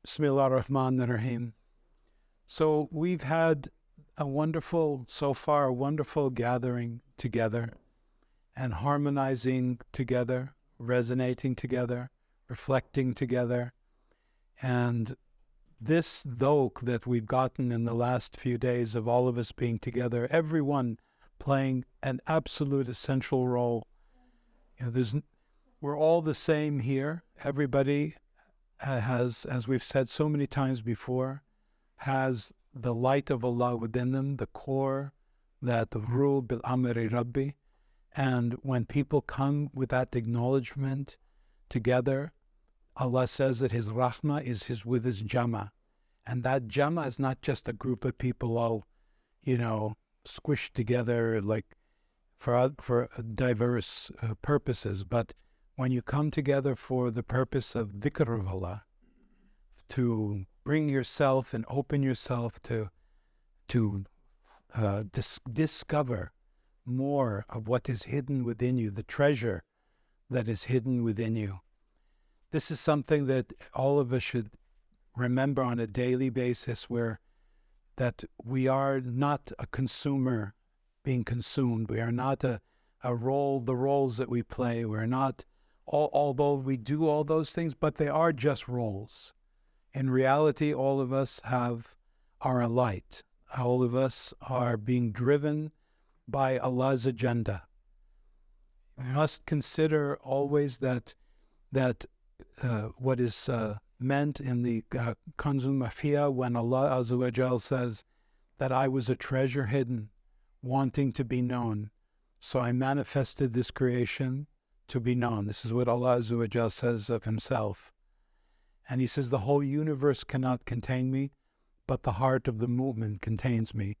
Bismillah ar-Rahman ar-Rahim. So we've had so far, a wonderful gathering together and harmonizing together, resonating together, reflecting together. And this dhawq that we've gotten in the last few days of all of us being together, everyone playing an absolute essential role. We're all the same here. Everybody has, as we've said so many times before, has the light of Allah within them, the core, that ruh bil amri rabbi. And when people come with that acknowledgement together, Allah says that His rahmah is with His jama. And that jama is not just a group of people all, squished together like for diverse purposes, but when you come together for the purpose of dhikr of Allah, to bring yourself and open yourself to discover more of what is hidden within you, the treasure that is hidden within you. This is something that all of us should remember on a daily basis, where that we are not a consumer being consumed. We are not the roles that we play. We're not, although we do all those things, but they are just roles. In reality, all of us are a light. All of us are being driven by Allah's agenda. We must consider always that what is meant in the Kanzul Mafia, when Allah Azza wa Jal says that I was a treasure hidden, wanting to be known. So I manifested this creation to be known. This is what Allah Azza wa Jal says of Himself. And He says, the whole universe cannot contain me, but the heart of the movement contains me.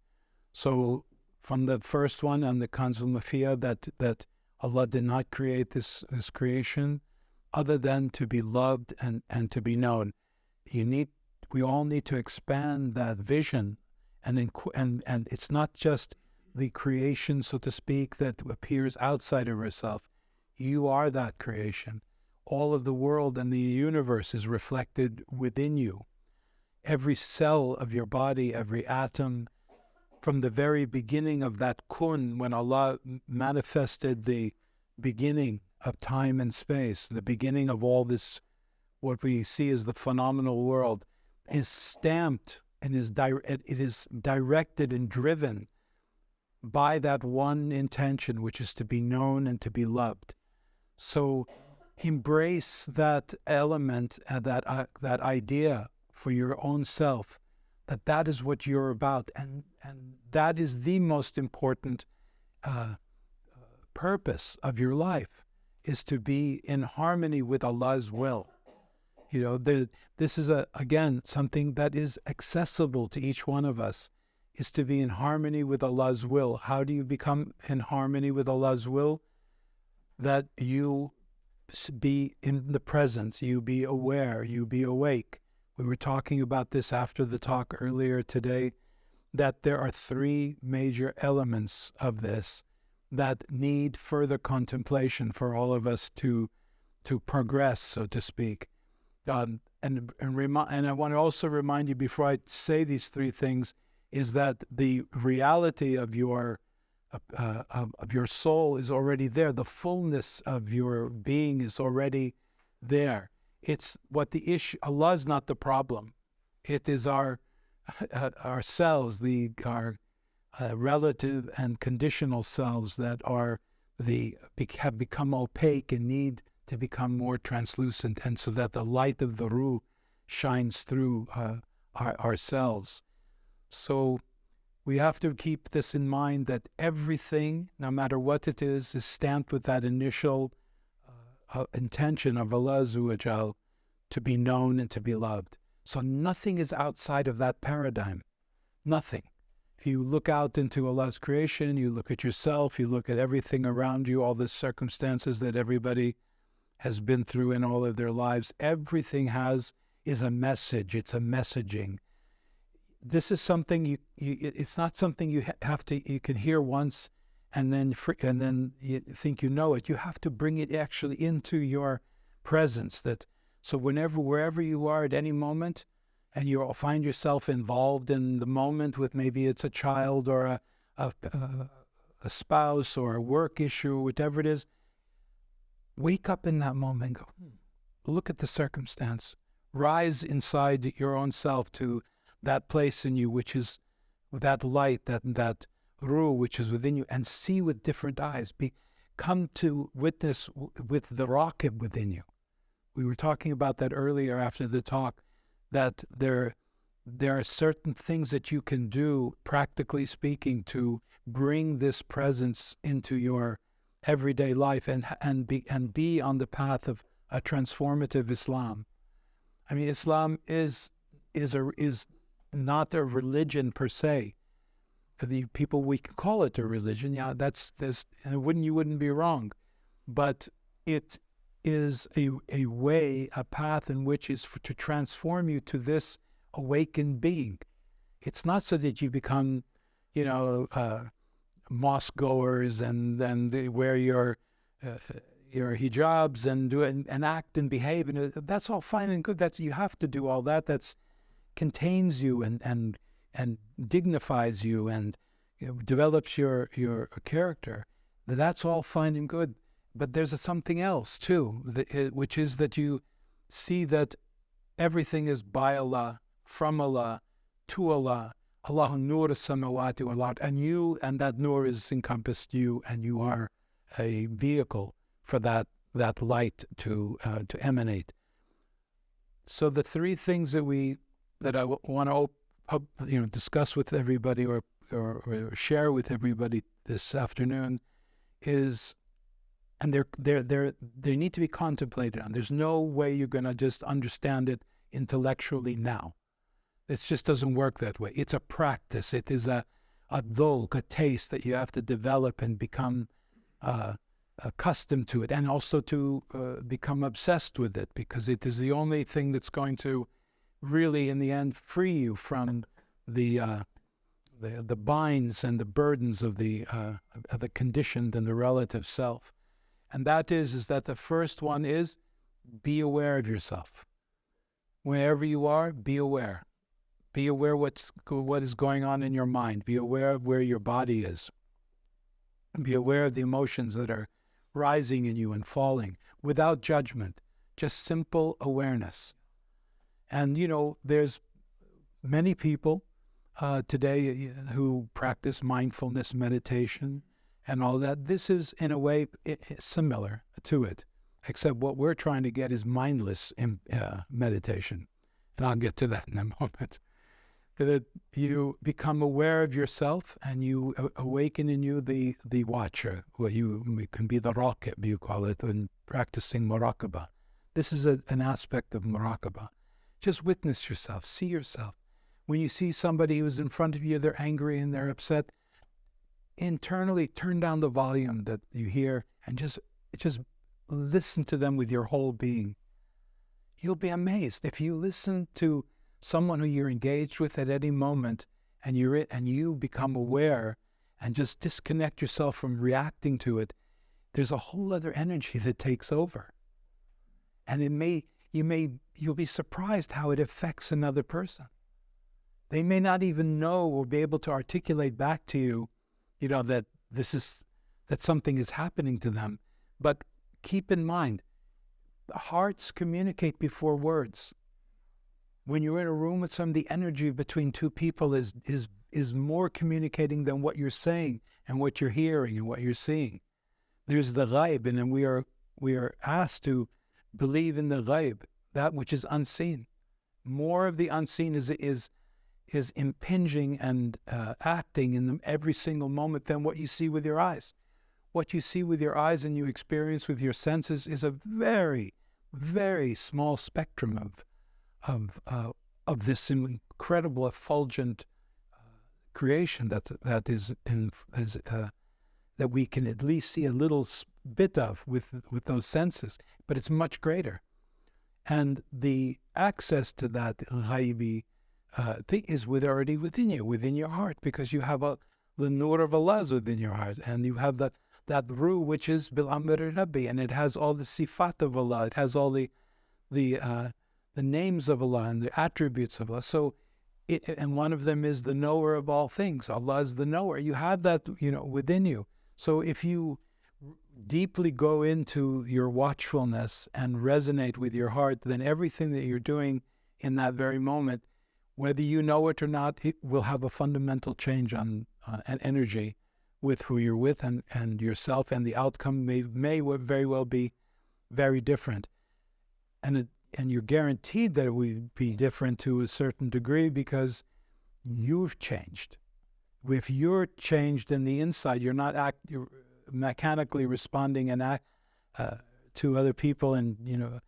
So from the first one on the Kanzul Mafia, that Allah did not create this creation other than to be loved and to be known. We all need to expand that vision, and it's not just the creation, so to speak, that appears outside of ourselves. You are that creation. All of the world and the universe is reflected within you. Every cell of your body, every atom, from the very beginning of that kun, when Allah manifested the beginning of time and space, the beginning of all this, what we see as the phenomenal world, is stamped and it is directed and driven by that one intention, which is to be known and to be loved. So embrace that element, that idea for your own self, that is what you're about, and that is the most important purpose of your life, is to be in harmony with Allah's will. This is again something that is accessible to each one of us, is to be in harmony with Allah's will. How do you become in harmony with Allah's will? That you be in the presence, you be aware, you be awake. We were talking about this after the talk earlier today, that there are three major elements of this that need further contemplation for all of us to progress, so to speak. And I want to also remind you, before I say these three things, is that the reality of your soul is already there. The fullness of your being is already there. It's what the issue. Allah is not the problem. It is ourselves, our relative and conditional selves that have become opaque and need to become more translucent, and so that the light of the ruh shines through ourselves. So we have to keep this in mind, that everything, no matter what it is stamped with that initial intention of Allah Azza wa Jal to be known and to be loved. So nothing is outside of that paradigm. Nothing. If you look out into Allah's creation, you look at yourself, you look at everything around you, all the circumstances that everybody has been through in all of their lives, everything is a message. It's a messaging. This is something it's not something you can hear once and then you think you know it. You have to bring it actually into your presence. So wherever you are at any moment, and you'll find yourself involved in the moment with, maybe it's a child or a spouse or a work issue, whatever it is. Wake up in that moment and go, look at the circumstance. Rise inside your own self to that place in you, which is that light, that ruh, which is within you, and see with different eyes. Come to witness with the rocket within you. We were talking about that earlier after the talk, that there are certain things that you can do, practically speaking, to bring this presence into your everyday life and be on the path of a transformative Islam. I mean, Islam is not a religion per se. The people, we can call it a religion, yeah, you wouldn't be wrong, but it is a way, a path in which is to transform you to this awakened being. It's not so that you become, mosque goers and they wear your hijabs and act and behave, and that's all fine and good. You have to do all that. That's contains you and dignifies you and develops your character. That's all fine and good. But there's something else too, which is that you see that everything is by Allah, from Allah, to Allah. Allahu nur as-samawati wal ard, and that nur is encompassed you, and you are a vehicle for that light to emanate. So the three things that I want to discuss with everybody or share with everybody this afternoon is, and they need to be contemplated on. There's no way you're going to just understand it intellectually now. It just doesn't work that way. It's a practice. It is a dhawq, a taste that you have to develop and become accustomed to it, and also to become obsessed with it, because it is the only thing that's going to really, in the end, free you from the binds and the burdens of the conditioned and the relative self. And that is that the first one is, be aware of yourself. Wherever you are, be aware. Be aware what is going on in your mind. Be aware of where your body is. Be aware of the emotions that are rising in you and falling, without judgment, just simple awareness. And there's many people today who practice mindfulness meditation and all that. This is, in a way, similar to it, except what we're trying to get is mindless meditation. And I'll get to that in a moment. That you become aware of yourself, and you awaken in you the watcher. It can be the rocket, you call it, in practicing muraqabah. This is an aspect of muraqabah. Just witness yourself, see yourself. When you see somebody who's in front of you, they're angry and they're upset, internally turn down the volume that you hear and just listen to them with your whole being. You'll be amazed. If you listen to someone who you're engaged with at any moment, and you become aware and just disconnect yourself from reacting to it, there's a whole other energy that takes over. And you'll be surprised how it affects another person. They may not even know or be able to articulate back to you, that something is happening to them. But keep in mind, hearts communicate before words. When you're in a room with the energy between two people is more communicating than what you're saying and what you're hearing and what you're seeing. There's the ghaib, and then we are asked to believe in the ghaib, that which is unseen. More of the unseen is impinging and acting in every single moment than what you see with your eyes. What you see with your eyes and you experience with your senses is a very, very small spectrum of this incredible effulgent creation that we can at least see a little bit of with those senses, but it's much greater. And the access to that ghaibi thing is already within you, within your heart, because you have the nur of Allah is within your heart, and you have that ruh which is bil amr rabbi, and it has all the sifat of Allah. It has all the the names of Allah and the attributes of Allah. So, and one of them is the knower of all things. Allah is the knower. You have that, within you. So if you deeply go into your watchfulness and resonate with your heart, then everything that you're doing in that very moment, whether you know it or not, it will have a fundamental change on an energy with who you're with and yourself, and the outcome may very well be very different. And you're guaranteed that it will be different to a certain degree because you've changed. If you're changed in the inside, you're not you're mechanically responding to other people and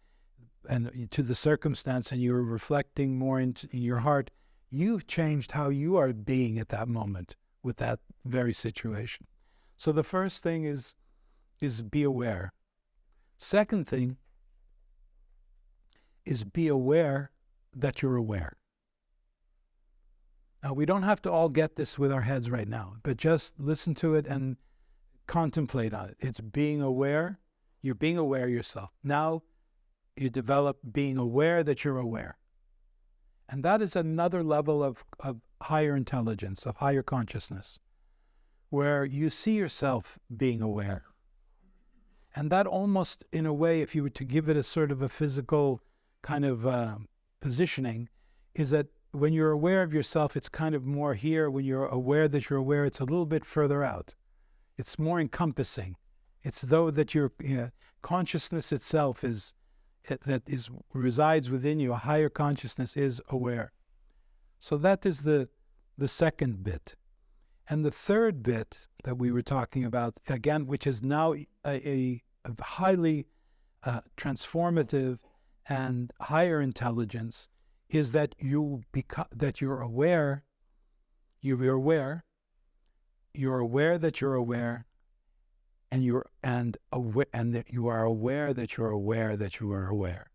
to the circumstance, and you're reflecting more in your heart. You've changed how you are being at that moment with that very situation. So the first thing is be aware. Second thing is be aware that you're aware. Now, we don't have to all get this with our heads right now, but just listen to it and contemplate on it. It's being aware. You're being aware yourself. Now you develop being aware that you're aware. And that is another level of higher intelligence, of higher consciousness, where you see yourself being aware. And that almost, in a way, if you were to give it a sort of a physical kind of positioning, is that when you're aware of yourself, it's kind of more here. When you're aware that you're aware, it's a little bit further out. It's more encompassing. It's though that your consciousness itself resides within you. A higher consciousness is aware. So that is the second bit. And the third bit that we were talking about, again, which is now a highly transformative and higher intelligence, is that you're aware that you're aware, and that you are aware that you're aware that you are aware.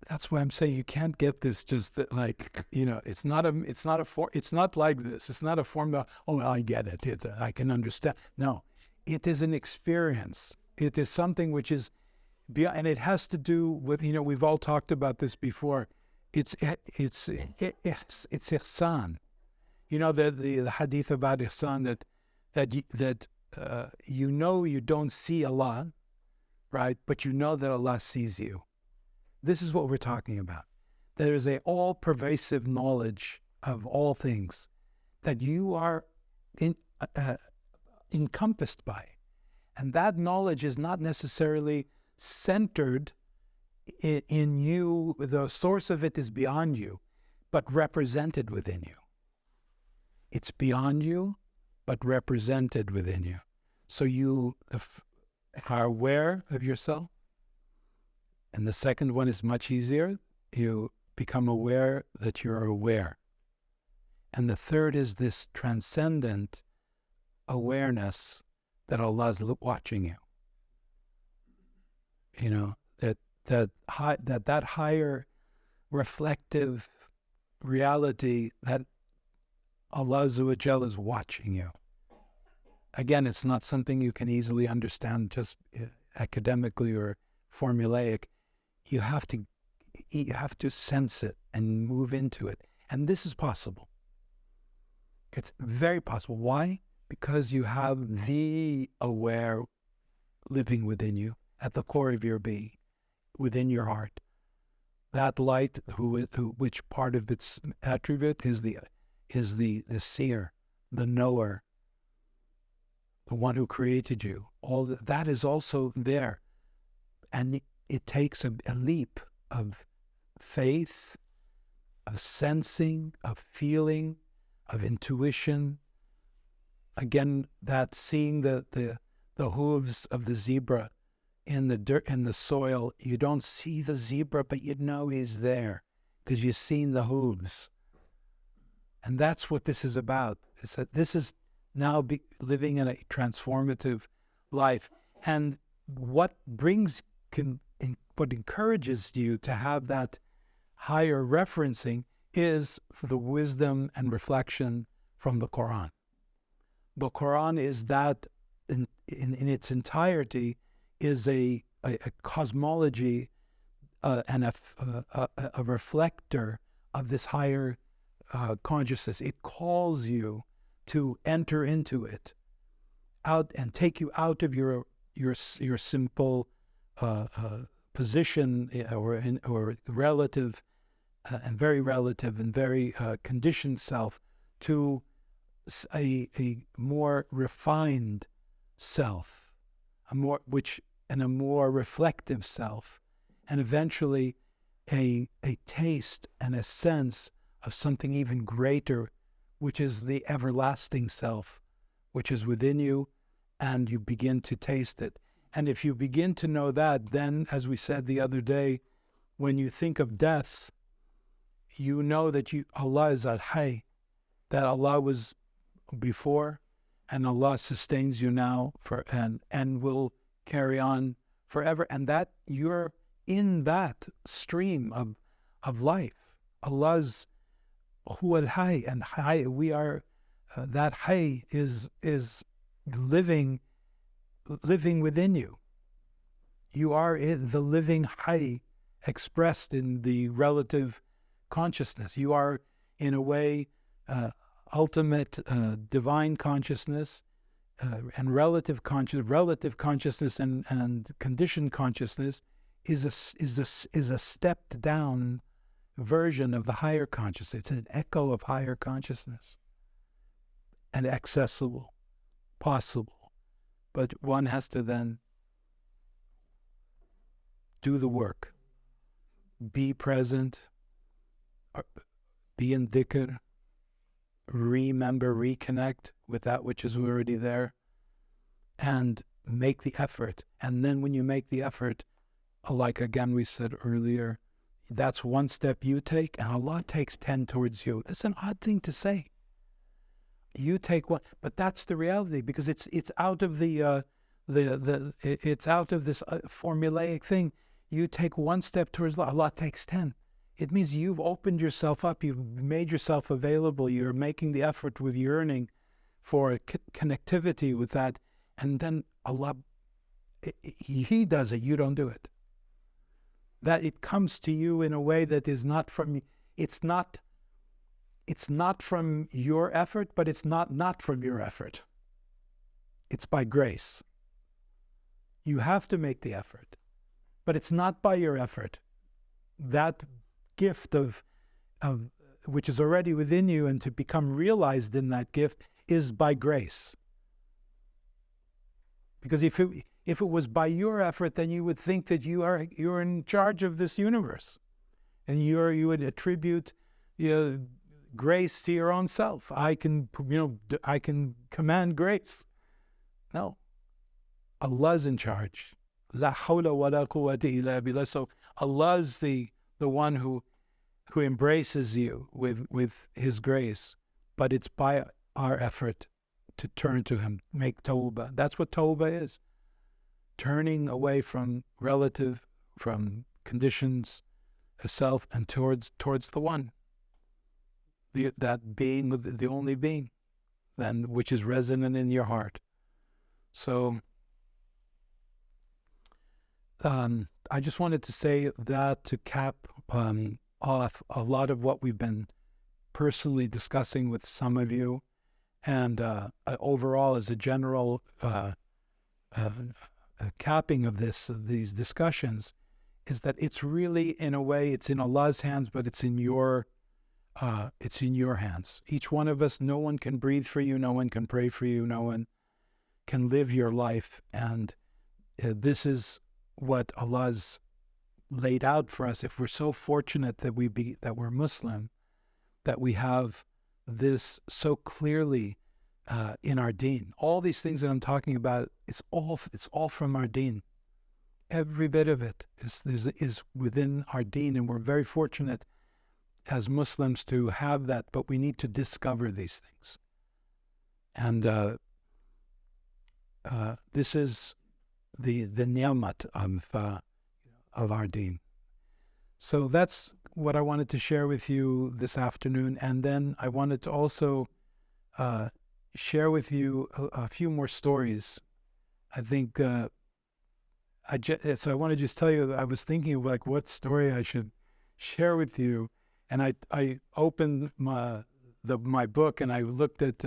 That's why I'm saying you can't get this just that, like, it's not like this. It's not a formula. Oh, I get it. I can understand. No, it is an experience. It is something which is beyond, and it has to do with, we've all talked about this before. It's ihsan. The hadith about ihsan that you don't see Allah, right? But you know that Allah sees you. This is what we're talking about. There is a all-pervasive knowledge of all things that you are encompassed by. And that knowledge is not necessarily centered in you. The source of it is beyond you, but represented within you. It's beyond you, but represented within you. So you are aware of yourself. And the second one is much easier. You become aware that you're aware. And the third is this transcendent awareness that Allah is watching you. That higher reflective reality that Allah Azza is watching you. Again, it's not something you can easily understand just academically or formulaic. You have to sense it and move into it. And this is possible. It's very possible. Why? Because you have the aware living within you, at the core of your being, within your heart. That light, which part of its attribute is the seer, the knower, the one who created you. All that is also there. And it takes a leap of faith, of sensing, of feeling, of intuition. Again, that seeing the hooves of the zebra in the dirt, in the soil. You don't see the zebra, but you know he's there because you've seen the hooves. And that's what this is about. It's that this is now living in a transformative life. And what encourages you to have that higher referencing is the wisdom and reflection from the Quran. The Quran is that in its entirety is a a cosmology and a reflector of this higher consciousness. It calls you to enter into it, out and take you out of your simple position or relative and very relative and very conditioned self to a more refined self, a more reflective self, and eventually a taste and a sense of something even greater, which is the everlasting self, which is within you, and you begin to taste it. And if you begin to know that, then, as we said the other day, when you think of death, you know that Allah is al-Hayy, that Allah was before, and Allah sustains you now and will carry on forever, and that you're in that stream of life. Allah's Huwa al-Hayy, and Hayy, we are that Hayy is living within you. You are the living Hayy expressed in the relative consciousness. You are, in a way, ultimate divine consciousness and relative consciousness and conditioned consciousness is a stepped down version of the higher consciousness. It's an echo of higher consciousness, and accessible, possible, but one has to then do the work, be present, be in dhikr, remember, reconnect with that which is already there, and make the effort. And then when you make the effort, like again we said earlier, that's one step you take, and Allah takes 10 towards you. That's an odd thing to say. You take one, but that's the reality, because it's out of it's out of this formulaic thing. You take one step towards Allah, Allah takes 10. It means you've opened yourself up, you've made yourself available, you're making the effort with yearning for connectivity with that, and then Allah, He does it, you don't do it. That it comes to you in a way that is not from, it's not from your effort, but it's not from your effort. It's by grace. You have to make the effort, but it's not by your effort. That gift of which is already within you, and to become realized in that gift, is by grace. Because if it was by your effort, then you would think that you're in charge of this universe, and you would attribute grace to your own self. I can command grace. No, Allah's in charge. La hawla wa la quwwata illa billah. So Allah's the one who embraces you with His grace, but it's by our effort to turn to Him, make tawbah. That's what tawbah is. Turning away from relative, from conditions, self, and towards the one. That being, the only being, then, which is resonant in your heart. So I just wanted to say that to cap off a lot of what we've been personally discussing with some of you, and overall as a general capping of these discussions, is that it's really, in a way, it's in Allah's hands, but it's in your hands. Each one of us, no one can breathe for you, no one can pray for you, no one can live your life, and this is what Allah's laid out for us. If we're so fortunate that we're Muslim, that we have this so clearly in our deen. All these things that I'm talking about, it's all from our deen. Every bit of it is within our deen, and we're very fortunate as Muslims to have that, but we need to discover these things. And this is the ni'mat of our deen. So that's what I wanted to share with you this afternoon. And then I wanted to also share with you a few more stories. I think So I want to just tell you, I was thinking of like what story I should share with you, and I opened my book and I looked at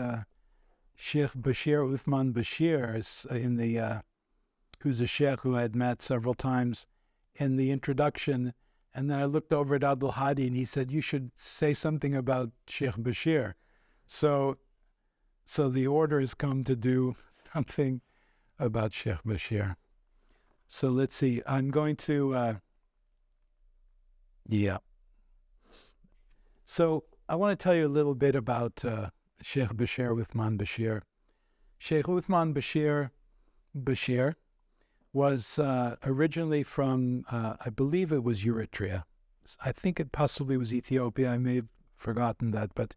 Sheikh Bashir Uthman Bashir in the who's a sheikh who I had met several times in the introduction, and then I looked over at Abdul Hadi and he said you should say something about Sheikh Bashir, so the order has come to do something about Sheikh Bashir. So let's see. I'm going to, yeah. So I want to tell you a little bit about Sheikh Bashir Uthman Bashir. Sheikh Uthman Bashir was originally from, I believe it was Eritrea. I think it possibly was Ethiopia. I may have forgotten that, but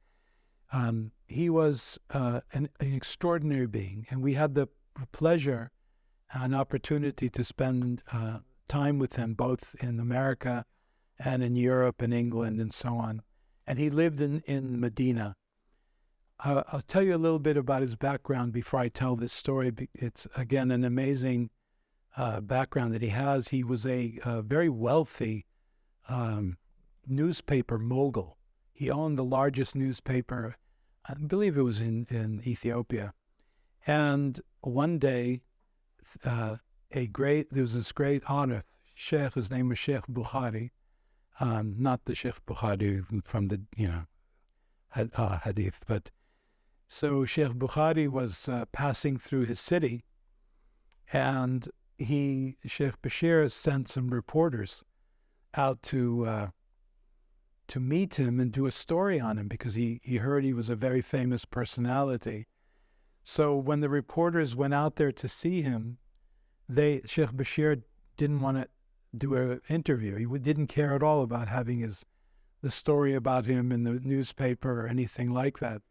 he was an extraordinary being, and we had the pleasure, an opportunity to spend time with him both in America and in Europe and England and so on. And he lived in Medina. I'll tell you a little bit about his background before I tell this story. It's, again, an amazing background that he has. He was a very wealthy newspaper mogul. He owned the largest newspaper, I believe it was in Ethiopia. And one day, there was this great Arif Sheikh, his name was Sheikh Bukhari, not the Sheikh Bukhari from the, hadith, but so Sheikh Bukhari was passing through his city, and Sheikh Bashir sent some reporters out to meet him and do a story on him because he heard he was a very famous personality. So when the reporters went out there to see him, Sheikh Bashir didn't want to do an interview. He didn't care at all about having the story about him in the newspaper or anything like that.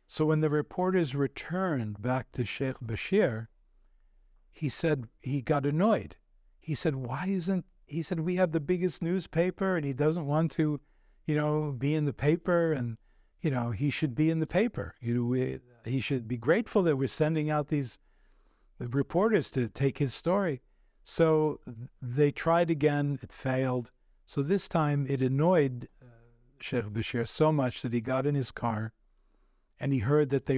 So when the reporters returned back to Sheikh Bashir, he said he got annoyed. He said, he said, we have the biggest newspaper and he doesn't want to, be in the paper, and, he should be in the paper. He should be grateful that we're sending out these reporters to take his story. So they tried again, it failed. So this time it annoyed Sheikh Bashir so much that he got in his car and he heard that they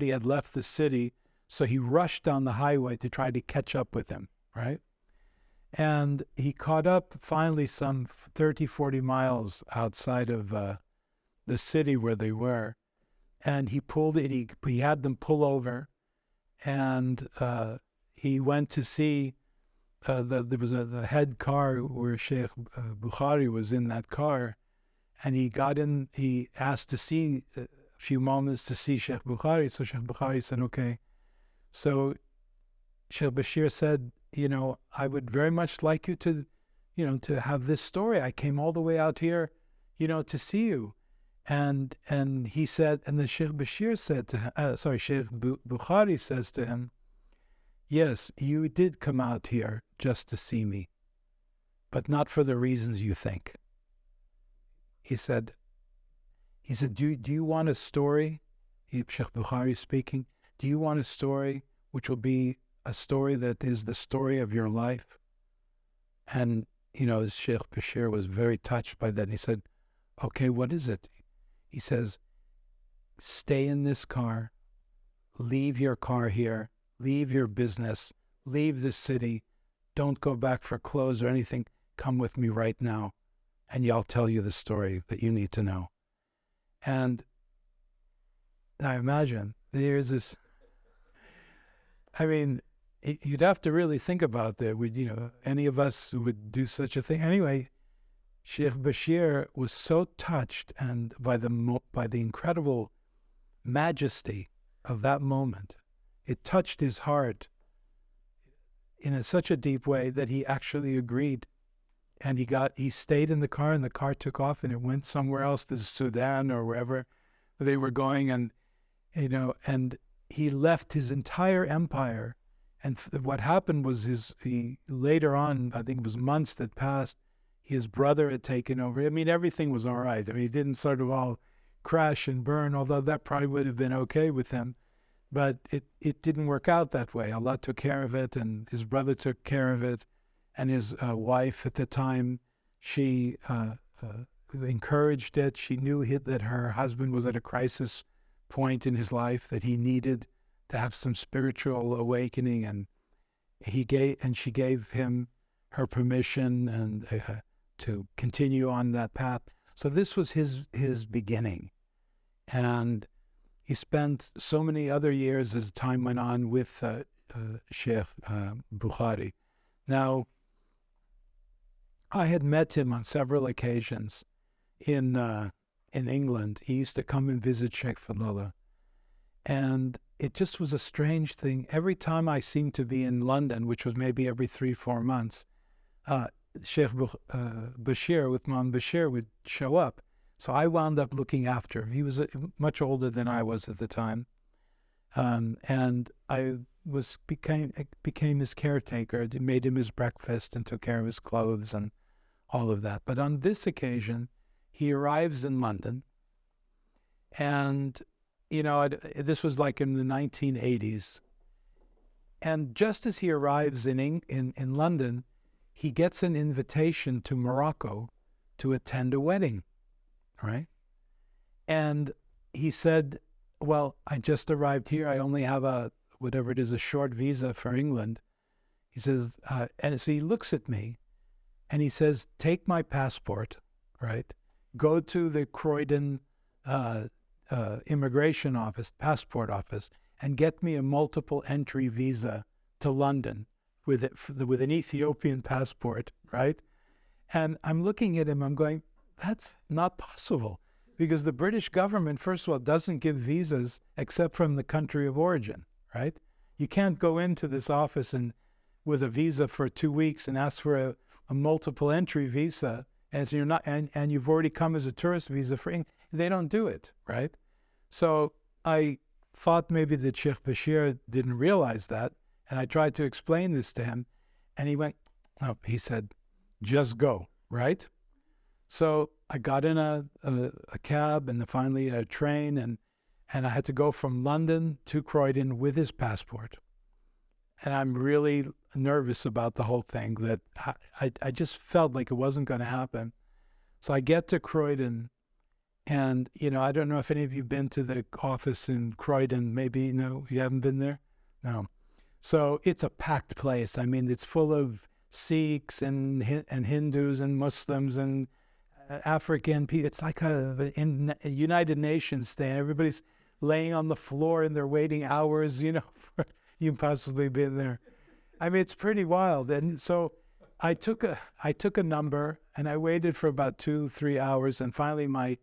had left the city. So he rushed down the highway to try to catch up with them, right? And he caught up finally some 30, 40 miles outside of the city where they were. And he pulled it, he had them pull over, and he went to see, there was the head car where Sheikh Bukhari was in that car, and he got in, he asked to see a few moments to see Sheikh Bukhari. So Sheikh Bukhari said, okay. So Sheikh Bashir said, I would very much like you to, to have this story. I came all the way out here, to see you. And he said, and then Sheikh Bashir said to him, Sheikh Bukhari says to him, yes, you did come out here just to see me, but not for the reasons you think. He said, do you want a story? Sheikh Bukhari speaking, do you want a story which will be a story that is the story of your life? And, Sheikh Bashir was very touched by that. He said, okay, what is it? He says, stay in this car, leave your car here, leave your business, leave the city, don't go back for clothes or anything, come with me right now, and I'll tell you the story that you need to know. And I imagine there's this, you'd have to really think about that. Any of us would do such a thing. Anyway, Sheikh Bashir was so touched and by the incredible majesty of that moment. It touched his heart in such a deep way that he actually agreed. And he stayed in the car, and the car took off, and it went somewhere else, to Sudan or wherever they were going. And, and he left his entire empire. And what happened was later on, I think it was months that passed, his brother had taken over. Everything was all right. He didn't sort of all crash and burn, although that probably would have been okay with him. But it didn't work out that way. Allah took care of it, and his brother took care of it. and his wife at the time, she encouraged it. She knew that her husband was at a crisis point in his life, that he needed to have some spiritual awakening, and she gave him her permission and to continue on that path. So this was his beginning, and he spent so many other years as time went on with Sheikh Bukhari. Now, I had met him on several occasions in England. He used to come and visit Sheikh Fadlallah, and it just was a strange thing. Every time I seemed to be in London, which was maybe every 3-4 months, Sheikh Bashir, with Mom Bashir, would show up. So I wound up looking after him. He was much older than I was at the time, and I became his caretaker. Made him his breakfast and took care of his clothes and all of that. But on this occasion, he arrives in London, and this was like in the 1980s. And just as he arrives in London, he gets an invitation to Morocco to attend a wedding, right? And he said, well, I just arrived here. I only have a short visa for England. He says, and so he looks at me and he says, take my passport, right? Go to the Croydon immigration office, passport office, and get me a multiple entry visa to London with an Ethiopian passport, right? And I'm looking at him, I'm going, that's not possible, because the British government, first of all, doesn't give visas except from the country of origin, right? You can't go into this office and with a visa for 2 weeks and ask for a multiple entry visa, and so you're not, and you've already come as a tourist visa for England. They don't do it, right? So I thought maybe that Sheikh Bashir didn't realize that, and I tried to explain this to him, and he went, no, he said, just go, right? So I got in a cab and then finally a train, and I had to go from London to Croydon with his passport. And I'm really nervous about the whole thing, that I just felt like it wasn't going to happen. So I get to Croydon, and, I don't know if any of you have been to the office in Croydon. Maybe, no, you haven't been there? No. So it's a packed place. I mean, it's full of Sikhs and Hindus and Muslims and African people. It's like a United Nations thing. Everybody's laying on the floor in their waiting hours, for you possibly been there. I mean, it's pretty wild. And so I took a number, and I waited for about 2-3 hours, and finally my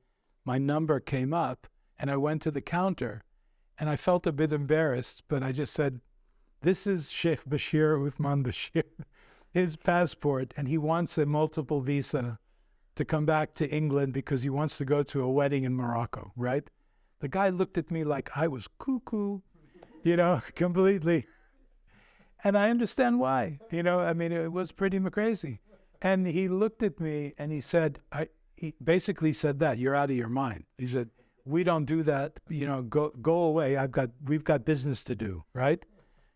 number came up, and I went to the counter, and I felt a bit embarrassed, but I just said, this is Sheikh Bashir Uthman Bashir, his passport, and he wants a multiple visa to come back to England because he wants to go to a wedding in Morocco, right? The guy looked at me like I was cuckoo, completely. And I understand why, I mean, it was pretty crazy. And he looked at me and he said, he basically said that, you're out of your mind. He said, we don't do that, go away. We've got business to do, right?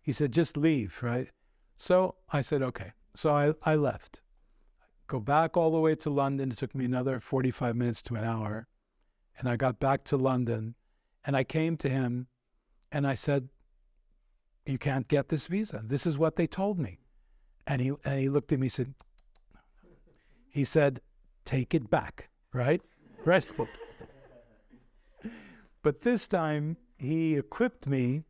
He said, just leave, right? So I said, okay. So I left. Go back all the way to London. It took me another 45 minutes to an hour. And I got back to London, and I came to him and I said, you can't get this visa. This is what they told me. And he looked at me and said, he said, take it back, right? Right. But this time he equipped me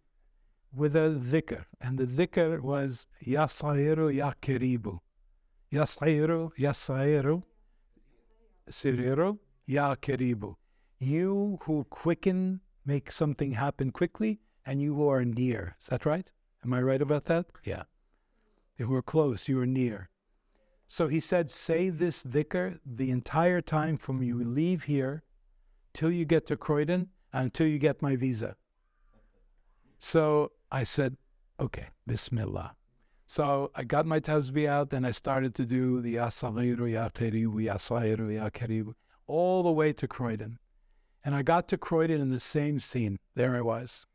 with a dhikr, and the dhikr was Ya Sahiru Ya Karibu. Ya Sahiru Siriru Ya Karibu. You who quicken, make something happen quickly, and you who are near. Is that right? Am I right about that? Yeah. You who are close, you are near. So he said, say this dhikr the entire time from you leave here till you get to Croydon and until you get my visa. So I said, okay, Bismillah. So I got my tasbih out and I started to do the Ya Saghiru Ya Qaribu, Ya Sahiru Ya Karibu, all the way to Croydon. And I got to Croydon in the same scene. There I was,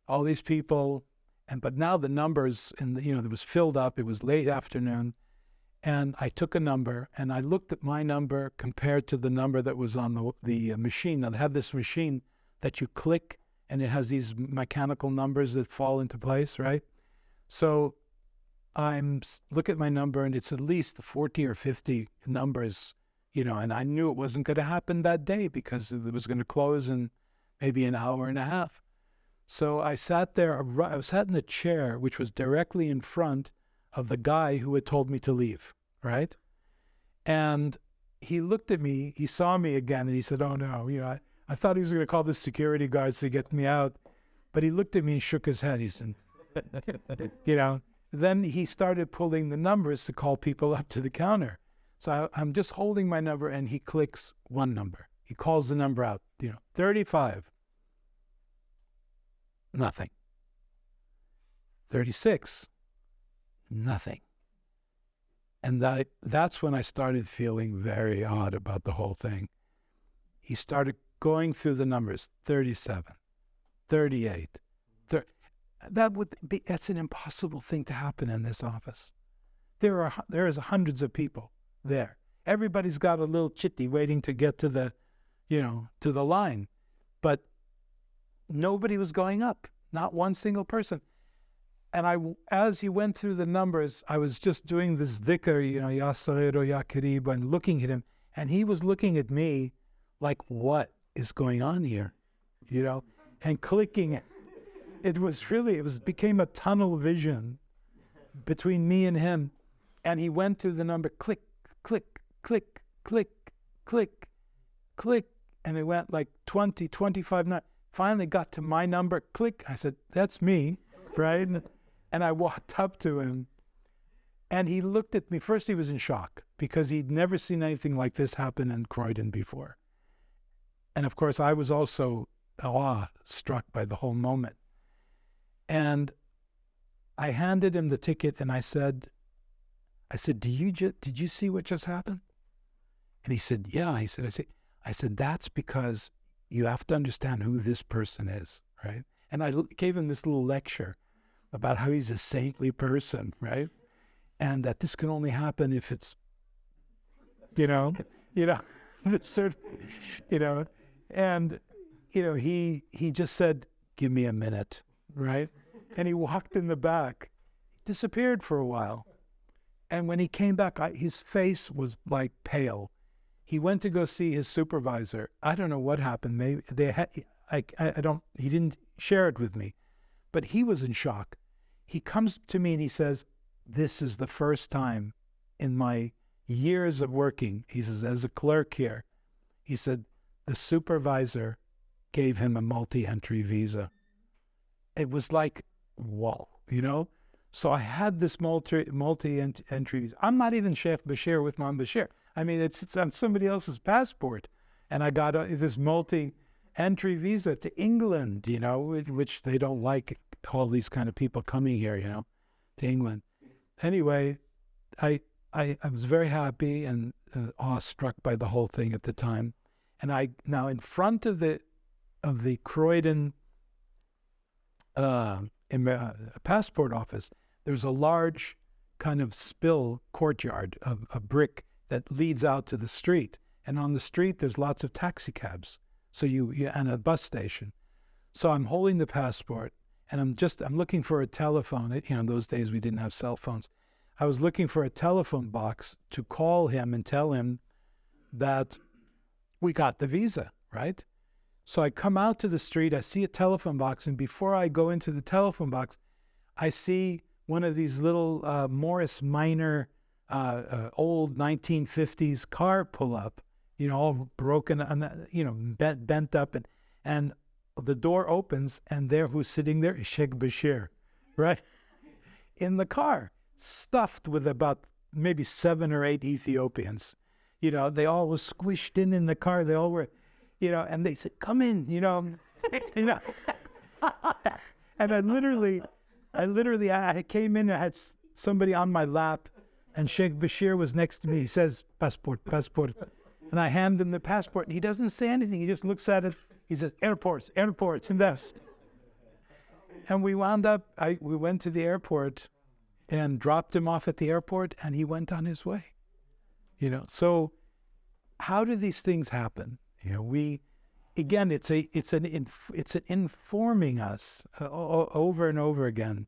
all these people. But now the numbers, it was filled up. It was late afternoon. And I took a number, and I looked at my number compared to the number that was on the machine. Now, they have this machine that you click, and it has these mechanical numbers that fall into place, right? So look at my number, and it's at least 40 or 50 numbers, and I knew it wasn't going to happen that day because it was going to close in maybe an hour and a half. So I sat there, I sat in the chair, which was directly in front of the guy who had told me to leave, right? And he looked at me, he saw me again, and he said, oh no, I thought he was going to call the security guards to get me out. But he looked at me and shook his head. He said, then he started pulling the numbers to call people up to the counter. So I'm just holding my number, and he clicks one number. He calls the number out, 35. Nothing. 36. Nothing. And that's when I started feeling very odd about the whole thing. He started going through the numbers, 37, 38. That's an impossible thing to happen in this office. There is hundreds of people there. Everybody's got a little chitty waiting to get to the line. But nobody was going up, not one single person. And as he went through the numbers, I was just doing this dhikr, Ya Saghir Ya Karib, and looking at him. And he was looking at me like, what is going on here? And clicking it. It became a tunnel vision between me and him. And he went through the number, click, click, click, click, click, click. And it went like 20, 25, finally got to my number, click. I said, that's me, right? And I walked up to him, and he looked at me. First, he was in shock because he'd never seen anything like this happen in Croydon before. And of course, I was also awe-struck by the whole moment. And I handed him the ticket, and I said, did you see what just happened? And he said, yeah. He said, I said, that's because you have to understand who this person is, right? And I gave him this little lecture about how he's a saintly person, right? And that this can only happen if it's, it's sort of, and, he just said, give me a minute, right? And he walked in the back, disappeared for a while. And when he came back, his face was like pale. He went to go see his supervisor. I don't know what happened. Maybe he didn't share it with me, but he was in shock. He comes to me and he says, this is the first time in my years of working, he says, as a clerk here, he said, the supervisor gave him a multi-entry visa. It was like, whoa, So I had this multi-entry visa. I'm not even Sheikh Bashir with Mom Bashir. I mean, it's on somebody else's passport. And I got this multi-entry visa to England, which they don't like all these kind of people coming here, to England. Anyway, I was very happy and awestruck by the whole thing at the time. And now in front of the Croydon passport office, there's a large kind of spill courtyard of a brick that leads out to the street. And on the street, there's lots of taxi cabs. So and a bus station. So I'm holding the passport, and I'm looking for a telephone. In those days we didn't have cell phones. I was looking for a telephone box to call him and tell him that we got the visa, right? So I come out to the street, I see a telephone box, and before I go into the telephone box, I see one of these little Morris Minor old 1950s car pull up, all broken, bent up, and the door opens, and there who's sitting there is Sheikh Bashir, right? In the car, stuffed with about maybe 7 or 8 Ethiopians. They all were squished in the car. They all were, and they said, come in, And I came in, I had somebody on my lap, and Sheikh Bashir was next to me. He says, passport. And I hand him the passport, and he doesn't say anything. He just looks at it. He says, airports, invest. And we wound up, we went to the airport, and dropped him off at the airport, and he went on his way. So how do these things happen? Again, it's an informing us over and over again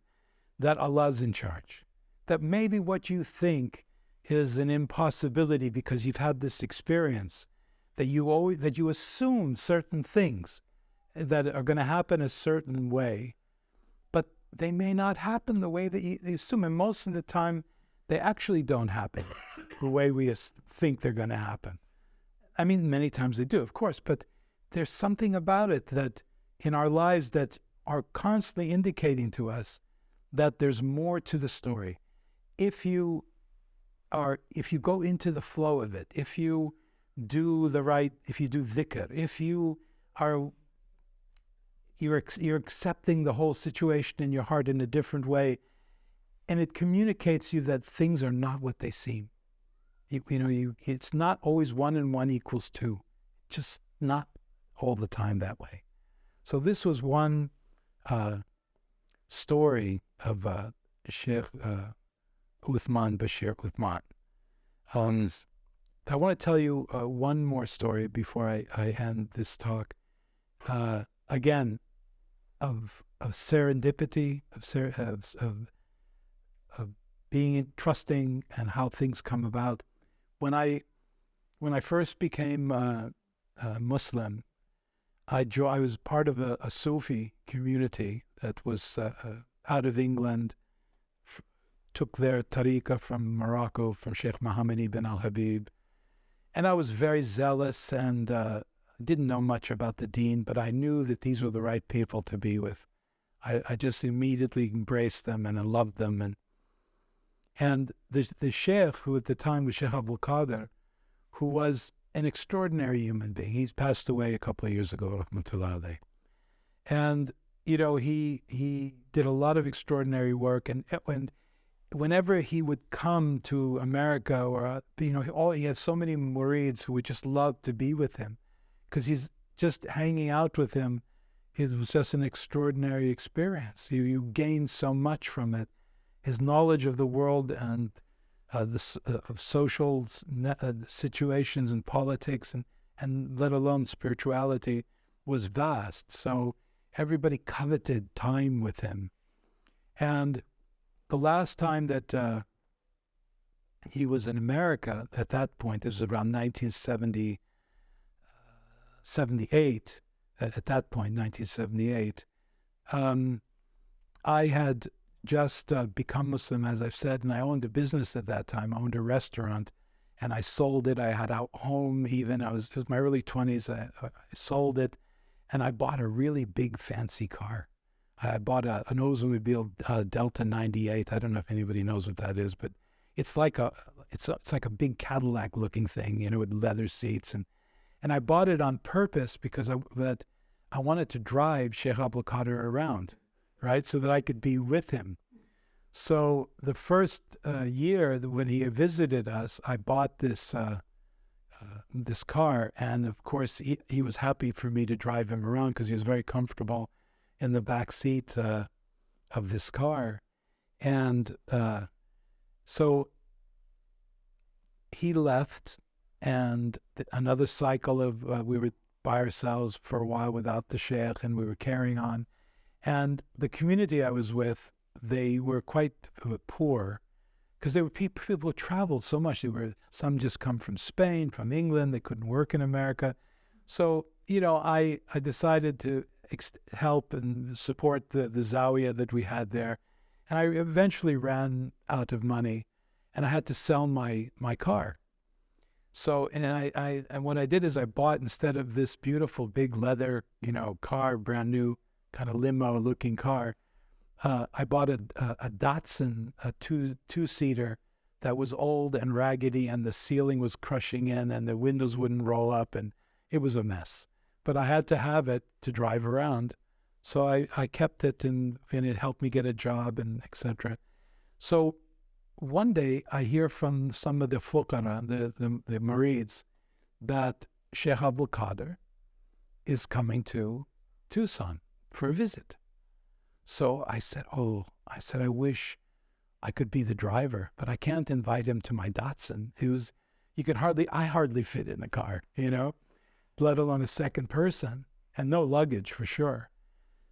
that Allah's in charge. That maybe what you think is an impossibility because you've had this experience, that you assume certain things that are going to happen a certain way, but they may not happen the way that you assume. And most of the time, they actually don't happen the way we think they're going to happen. I mean, many times they do, of course, but there's something about it that in our lives that are constantly indicating to us that there's more to the story. If you go into the flow of it, if you do dhikr, if you're accepting the whole situation in your heart in a different way, and it communicates you that things are not what they seem. It's not always 1 and 1 equals 2. Just not all the time that way. So this was one story of Sheikh Uthman Bashir Uthman. I want to tell you one more story before I end this talk. Again, of serendipity, of being trusting and how things come about. When I first became Muslim, I was part of a Sufi community that was out of England, took their tariqah from Morocco, from Sheikh Mohammed ibn al-Habib. And I was very zealous and didn't know much about the deen, but I knew that these were the right people to be with. I just immediately embraced them and I loved them. And the Sheikh, who at the time was Sheikh Abdul Qadir, who was an extraordinary human being. He's passed away a couple of years ago, rahmatullah alayh. And, he did a lot of extraordinary work. And whenever he would come to America, or, he had so many murids who would just love to be with him, because he's just hanging out with him. It was just an extraordinary experience. You gain so much from it. His knowledge of the world and of social situations and politics and let alone spirituality was vast. So everybody coveted time with him. And the last time that he was in America, at that point, this was around 1978, at that point, 1978, I had just become Muslim, as I've said, and I owned a business at that time. I owned a restaurant, and I sold it. I had a home even. It was my early 20s. I sold it, and I bought a really big, fancy car. I bought an Oldsmobile Delta 98. I don't know if anybody knows what that is, but it's like a big Cadillac-looking thing, with leather seats, and I bought it on purpose because I wanted to drive Sheikh Abdul Qadir around, right, so that I could be with him. So the first year when he visited us, I bought this car, and of course he was happy for me to drive him around because he was very comfortable in the back seat of this car. And so he left, and another cycle of we were by ourselves for a while without the sheikh, and we were carrying on. And the community I was with, they were quite poor because they were people who traveled so much. Some just come from Spain, from England. They couldn't work in America. So, I decided to help and support the Zawiya that we had there. And I eventually ran out of money, and I had to sell my car. So, and what I did is I bought, instead of this beautiful big leather, car, brand new, kind of limo-looking car, I bought a Datsun, a two-seater that was old and raggedy, and the ceiling was crushing in, and the windows wouldn't roll up, and it was a mess. But I had to have it to drive around, so I kept it, and it helped me get a job, and etc. So one day I hear from some of the fuqara, the murids, that Sheikh Abdul Qadir is coming to Tucson for a visit. So I said, I wish I could be the driver, but I can't invite him to my Datsun. I hardly fit in the car, let alone a second person, and no luggage for sure.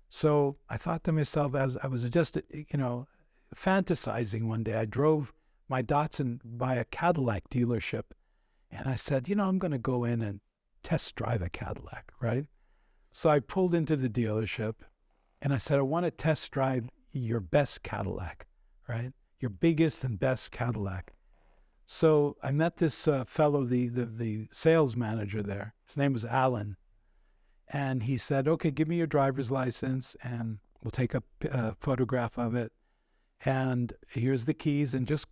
So I thought to myself, as I was just, fantasizing one day, I drove my Datsun by a Cadillac dealership, and I said, I'm going to go in and test drive a Cadillac, right? So I pulled into the dealership, and I said, I want to test drive your best Cadillac, right? Your biggest and best Cadillac. So I met this fellow, the sales manager there. His name was Alan. And he said, okay, give me your driver's license and we'll take a photograph of it. And here's the keys, and just,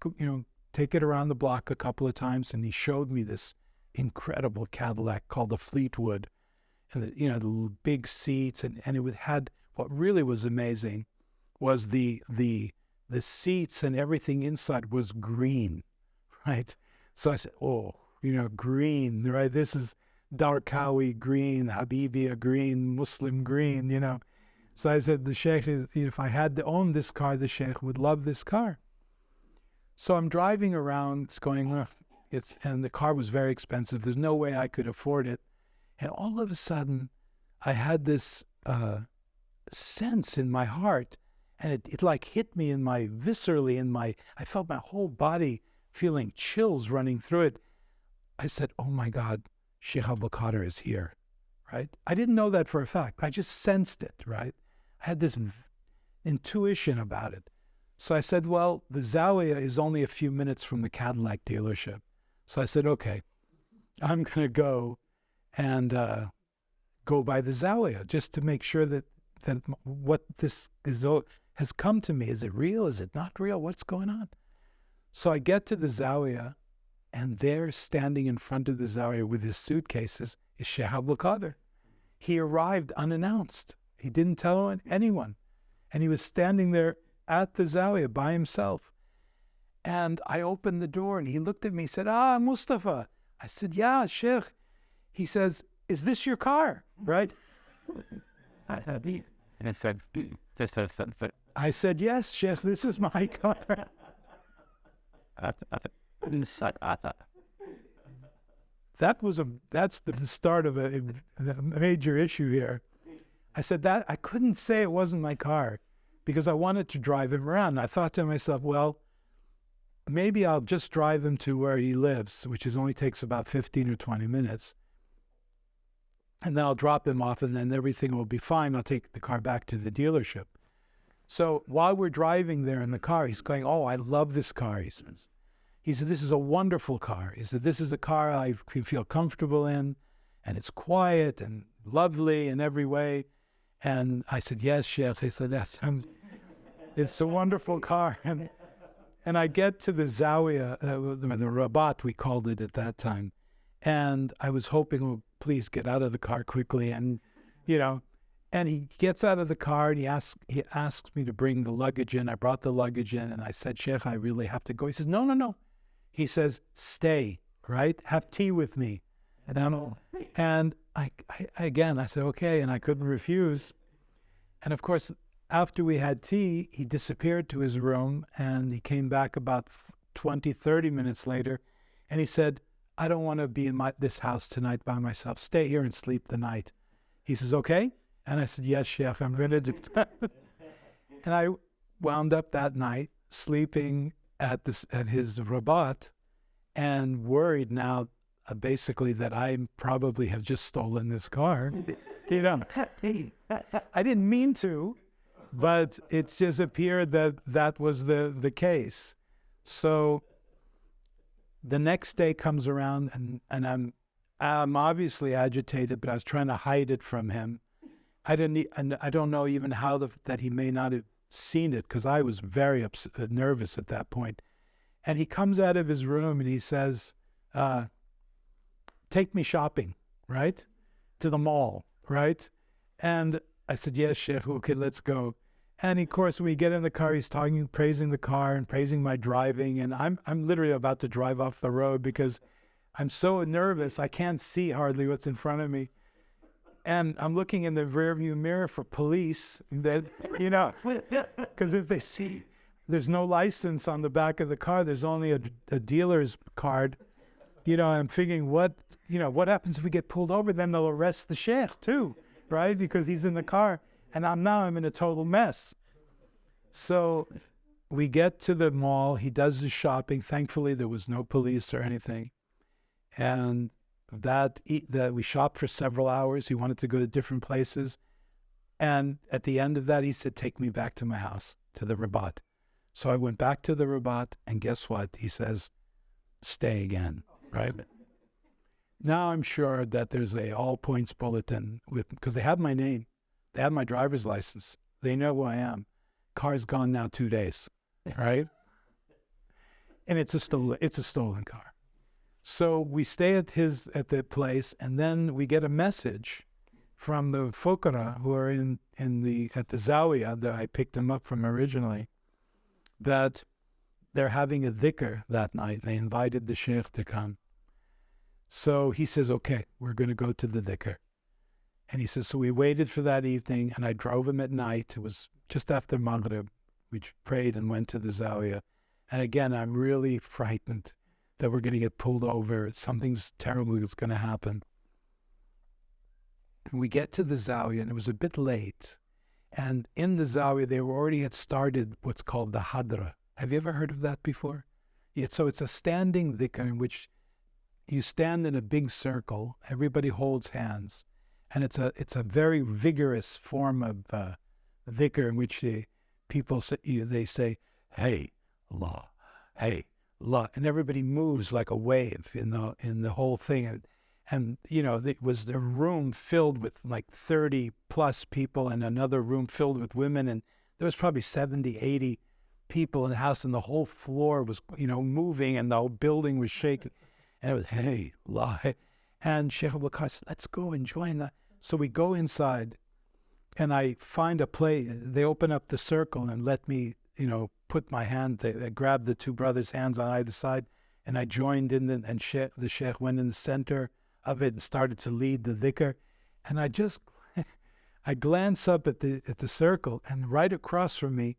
take it around the block a couple of times. And he showed me this incredible Cadillac called the Fleetwood. And the big seats, and it had, what really was amazing was the seats and everything inside was green, right? So I said, green, right? This is Darqawi green, Habibiya green, Muslim green, So I said, the Sheikh, if I had to own this car, the Sheikh would love this car. So I'm driving around, it's going, and the car was very expensive. There's no way I could afford it. And all of a sudden, I had this sense in my heart, and it like hit me viscerally I felt my whole body feeling chills running through it. I said, oh my God, Sheikh Abdul Qadir is here, right? I didn't know that for a fact. I just sensed it, right? I had this intuition about it. So I said, well, the Zawiya is only a few minutes from the Cadillac dealership. So I said, okay, I'm going to go and go by the Zawiya just to make sure that what this has come to me. Is it real? Is it not real? What's going on? So I get to the Zawiya, and there, standing in front of the Zawiya with his suitcases, is Sheikh Abdul Qadir. He arrived unannounced. He didn't tell anyone. And he was standing there at the Zawiya by himself. And I opened the door, and he looked at me, he said, Mustafa. I said, yeah, Sheikh. He says, is this your car, right? I said, yes, Sheikh, this is my car. That's the start of a major issue here. I said that I couldn't say it wasn't my car because I wanted to drive him around. I thought to myself, well, maybe I'll just drive him to where he lives, which only takes about 15 or 20 minutes. And then I'll drop him off, and then everything will be fine. I'll take the car back to the dealership. So while we're driving there in the car, he's going, oh, I love this car, he says. He said, this is a wonderful car. He said, this is a car I can feel comfortable in, and it's quiet and lovely in every way. And I said, yes, Sheikh. He said, yes, it's a wonderful car. And I get to the Zawiya, the Rabat, we called it at that time. And I was hoping, oh, please get out of the car quickly. And, and he gets out of the car, and he asks me to bring the luggage in. I brought the luggage in, and I said, Sheikh, I really have to go. He says, no. He says, stay, right? Have tea with me. And I said, okay, and I couldn't refuse. And of course, after we had tea, he disappeared to his room, and he came back about 20, 30 minutes later, and he said, I don't want to be in this house tonight by myself. Stay here and sleep the night. He says, okay? And I said, yes, Sheikh, I'm going to do that. And I wound up that night sleeping at his Rabat, and worried now, basically, that I probably have just stolen this car. I didn't mean to, but it just appeared that was the case. So the next day comes around, and I'm obviously agitated, but I was trying to hide it from him. I don't know even how that he may not have seen it, because I was very nervous at that point. And he comes out of his room and he says, take me shopping, right? To the mall, right? And I said, yes, Sheikh, okay, let's go. And of course, when we get in the car, he's praising the car and praising my driving. And I'm literally about to drive off the road because I'm so nervous. I can't see hardly what's in front of me. And I'm looking in the rearview mirror for police that, because if they see, there's no license on the back of the car. There's only a dealer's card. And I'm thinking, what happens if we get pulled over? Then they'll arrest the sheikh too, right? Because he's in the car. And I'm in a total mess. So we get to the mall. He does his shopping. Thankfully, there was no police or anything. And that we shopped for several hours. He wanted to go to different places. And at the end of that, he said, take me back to my house, to the Rabat. So I went back to the Rabat, and guess what? He says, stay again, right? Now I'm sure that there's a all points bulletin because they have my name. They have my driver's license. They know who I am. Car's gone now 2 days, right? And it's a stolen car. So we stay at the place, and then we get a message from the Fokara who are at the Zawiya that I picked them up from originally, that they're having a dhikr that night. They invited the sheikh to come. So he says, okay, we're going to go to the dhikr. And he says, so we waited for that evening, and I drove him at night. It was just after Maghrib. We prayed and went to the Zawiya. And again, I'm really frightened that we're going to get pulled over. Something's terrible is going to happen. And we get to the Zawiya, and it was a bit late. And in the Zawiya, they already had started what's called the Hadra. Have you ever heard of that before? Yeah, so it's a standing dhikr in which you stand in a big circle. Everybody holds hands. And it's a very vigorous form of dhikr in which people say, hey, Allah, hey, Allah. And everybody moves like a wave in the whole thing. And it was the room filled with like 30 plus people and another room filled with women. And there was probably 70, 80 people in the house, and the whole floor was, moving, and the whole building was shaking. And it was, hey, Allah, hey. And Sheikh Abdul Qadir said, let's go and join that. So we go inside, and I find a place. They open up the circle and let me, put my hand. They grabbed the two brothers' hands on either side, and I joined in, and the sheikh went in the center of it and started to lead the dhikr. And I glance up at the circle, and right across from me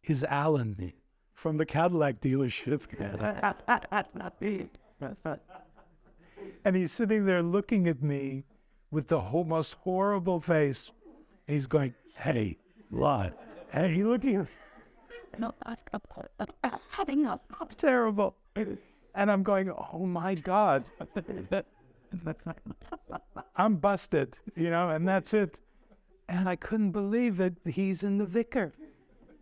is Alan from the Cadillac dealership. And he's sitting there looking at me with the most horrible face. And he's going, hey, lot. Hey, looking. Terrible. And I'm going, oh my God. I'm busted, and that's it. And I couldn't believe that he's in the dhikr.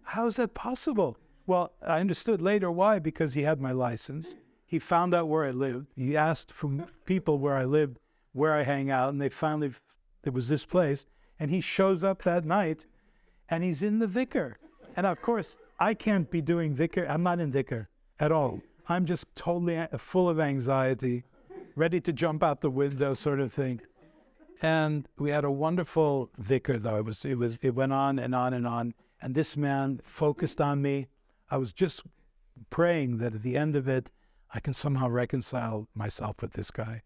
How is that possible? Well, I understood later why, because he had my license. He found out where I lived. He asked from people where I lived, where I hang out, and it was this place. And he shows up that night, and he's in the dhikr. And of course, I can't be doing dhikr. I'm not in dhikr at all. I'm just totally full of anxiety, ready to jump out the window sort of thing. And we had a wonderful dhikr, though. It went on and on and on. And this man focused on me. I was just praying that at the end of it, I can somehow reconcile myself with this guy.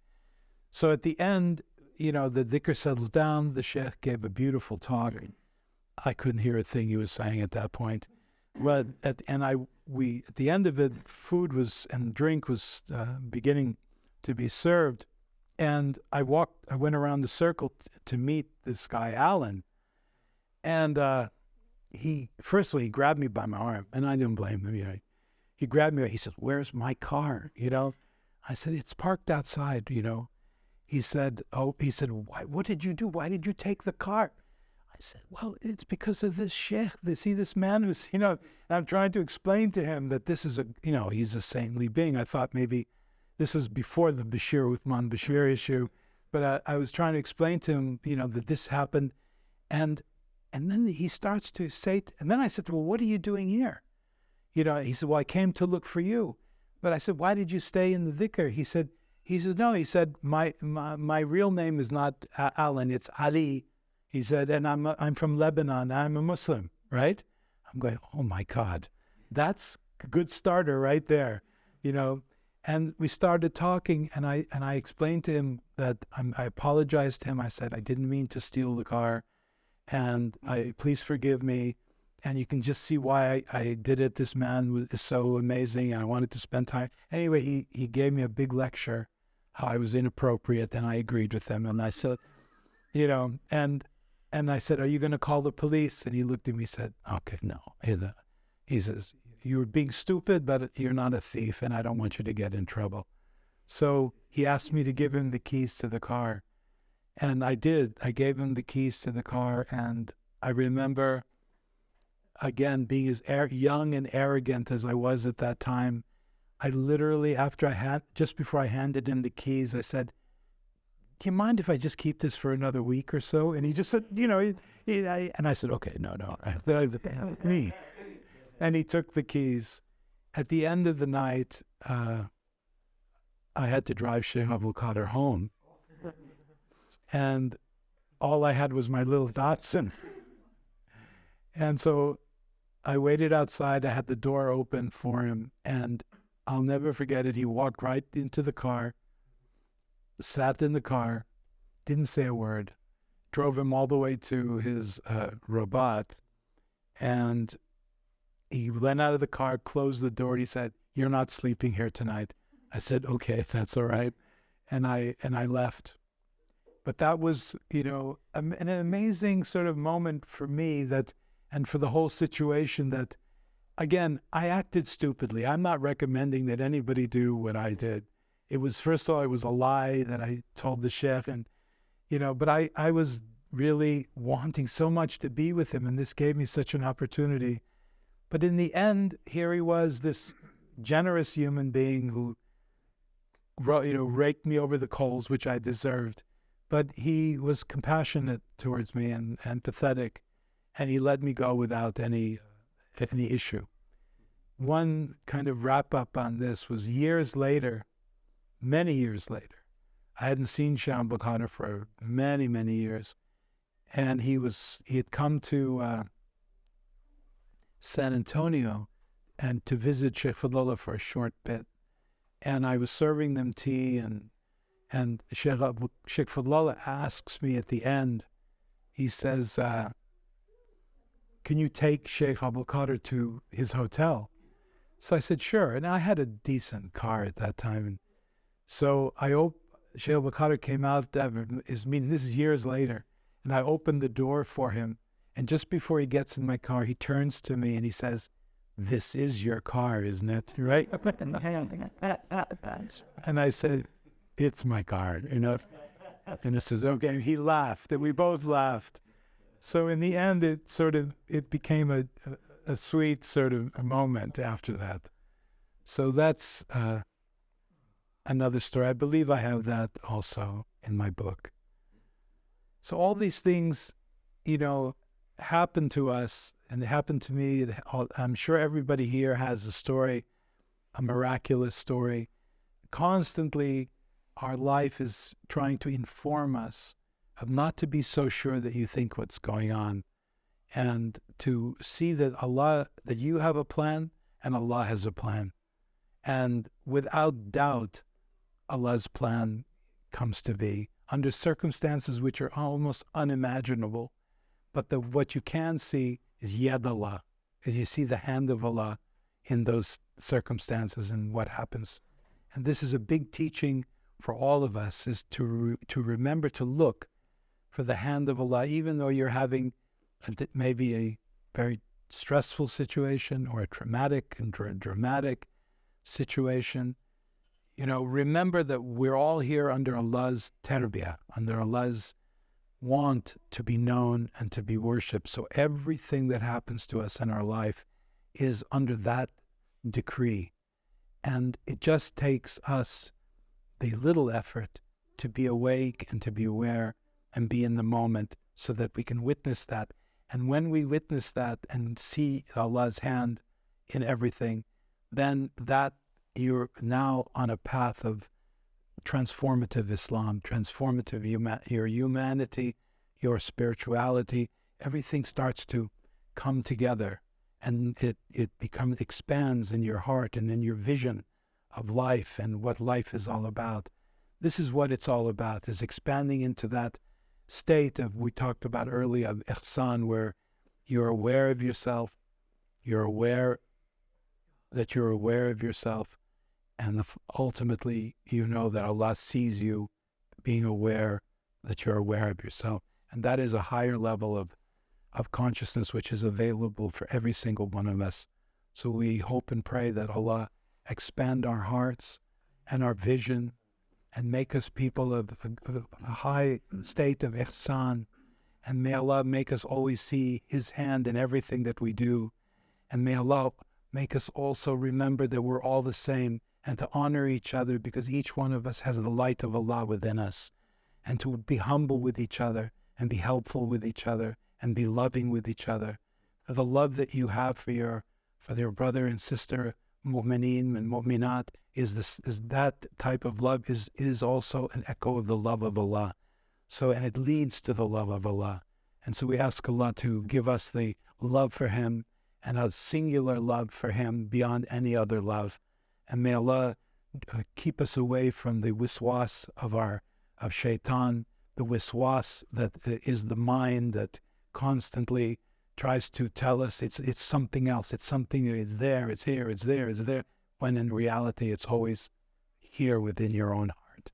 So at the end, the dhikr settles down. The sheikh gave a beautiful talk. I couldn't hear a thing he was saying at that point. But at the end of it, food and drink was beginning to be served. And I went around the circle to meet this guy, Alan. And he grabbed me by my arm, and I didn't blame him. He grabbed me. He says, "Where's my car?" I said, "It's parked outside." He said, "What did you do? Why did you take the car?" I said, "Well, it's because of this sheikh. This man who's, and I'm trying to explain to him that this is he's a saintly being. I thought maybe this is before the Uthman Bashir issue, but I was trying to explain to him, that this happened, and then he starts to say, and then I said, "Well, what are you doing here?" He said, "Well, I came to look for you." But I said, "Why did you stay in the dhikr?" He said, "No." He said, my real name is not Alan, it's Ali. He said, "And I'm from Lebanon. I'm a Muslim," right? I'm going, oh my God, that's a good starter right there, And we started talking, and I explained to him that I apologized to him. I said, I didn't mean to steal the car, and please forgive me. and you can just see why I did it. This man is so amazing, and I wanted to spend time. Anyway, he gave me a big lecture how I was inappropriate, and I agreed with him. And I said, and I said, "Are you going to call the police?" And he looked at me and said, "Okay, no." He says, "You're being stupid, but you're not a thief, and I don't want you to get in trouble." So he asked me to give him the keys to the car. And I did. I gave him the keys to the car, and I remember, again, being as young and arrogant as I was at that time, I literally, just before I handed him the keys, I said, "Do you mind if I just keep this for another week or so?" And he just said, and I said, "Okay, no. Me." And he took the keys. At the end of the night, I had to drive Sheikh Abdul Qadir home. And all I had was my little Datsun. And so I waited outside. I had the door open for him. And I'll never forget it. He walked right into the car, sat in the car, didn't say a word, drove him all the way to his robot. And he went out of the car, closed the door. He said, "You're not sleeping here tonight." I said, "Okay, that's all right." And I left. But that was, an amazing sort of moment for me and for the whole situation that, again, I acted stupidly. I'm not recommending that anybody do what I did. It was, first of all, it was a lie that I told the chef, and, but I was really wanting so much to be with him, and this gave me such an opportunity. But in the end, here he was, this generous human being who, raked me over the coals, which I deserved. But he was compassionate towards me and empathetic, and he let me go without any issue. One kind of wrap up on this was years later, many years later. I hadn't seen Sheikh Abdul Qadir for many, many years, and he had come to San Antonio and to visit Sheikh Fadlullah for a short bit, and I was serving them tea, and Sheikh Fadlullah asks me at the end, he says, "Can you take Sheikh Abdul Qadir to his hotel?" So I said, "Sure." And I had a decent car at that time. And so Sheikh Abdul Qadir came out to his meeting. This is years later. And I opened the door for him. And just before he gets in my car, he turns to me and he says, "This is your car, isn't it?" Right? And I said, "It's my car, And he says, okay. He laughed, and we both laughed. So in the end, it became a sweet sort of a moment after that. So that's another story. I believe I have that also in my book. So all these things, happen to us, and they happen to me. I'm sure everybody here has a story, a miraculous story. Constantly, our life is trying to inform us of not to be so sure that you think what's going on, and to see that that you have a plan and Allah has a plan. And without doubt, Allah's plan comes to be under circumstances which are almost unimaginable. But what you can see is Yad Allah, because you see the hand of Allah in those circumstances and what happens. And this is a big teaching for all of us, is to remember to look for the hand of Allah, even though you're having maybe a very stressful situation or a traumatic and dramatic situation. Remember that we're all here under Allah's tarbiyah, under Allah's want to be known and to be worshipped. So everything that happens to us in our life is under that decree. And it just takes us the little effort to be awake and to be aware and be in the moment so that we can witness that. And when we witness that and see Allah's hand in everything, then that you're now on a path of transformative Islam, transformative your humanity, your spirituality. Everything starts to come together, and it expands in your heart and in your vision of life and what life is all about. This is what it's all about, is expanding into that state of, we talked about earlier, of ihsan, where You're aware of yourself. You're aware that you're aware of yourself. And ultimately, you know that Allah sees you being aware that you're aware of yourself. And that is a higher level of consciousness which is available for every single one of us. So we hope and pray that Allah expand our hearts and our vision and make us people of a high state of ihsan. And may Allah make us always see His hand in everything that we do. And may Allah make us also remember that we're all the same and to honor each other because each one of us has the light of Allah within us. And to be humble with each other and be helpful with each other and be loving with each other. For the love that you have for your brother and sister, mu'mineen and mu'minat, is that type of love is also an echo of the love of Allah. So, and it leads to the love of Allah. And so we ask Allah to give us the love for Him and a singular love for Him beyond any other love. And may Allah keep us away from the wiswas of shaitan, the wiswas that is the mind that constantly tries to tell us it's something else, it's something, it's there, it's here, it's there, it's there, when in reality it's always here within your own heart.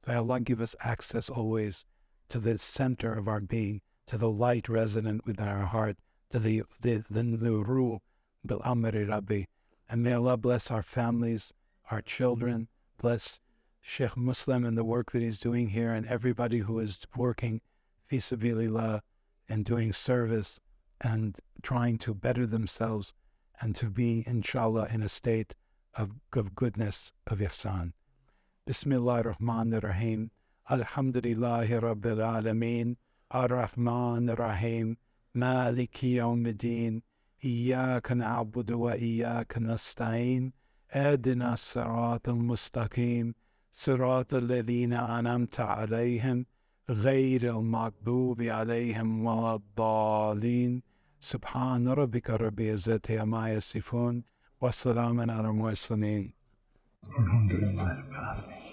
So Allah give us access always to the center of our being, to the light resonant within our heart, to the ruh bil amri rabbi. And may Allah bless our families, our children, bless Sheikh Muslim and the work that he's doing here, and everybody who is working fi sabilillah and doing service and trying to better themselves and to be, inshallah, in a state of goodness, of ihsan. Bismillah ar-Rahman ar-Rahim. Alhamdulillahi Rabbil Alameen. Ar-Rahman ar-Rahim. Maliki yawmiddin. Iyaka na'budu wa iyaka nasta'in. Adina as-sirata al-mustaqim. Sirata alladhina an'amta alayhim. غير المغضوب عليهم ولا الضالين سبحان ربك رب العزة عما يصفون والسلام على المرسلين الحمد لله رب العالمين.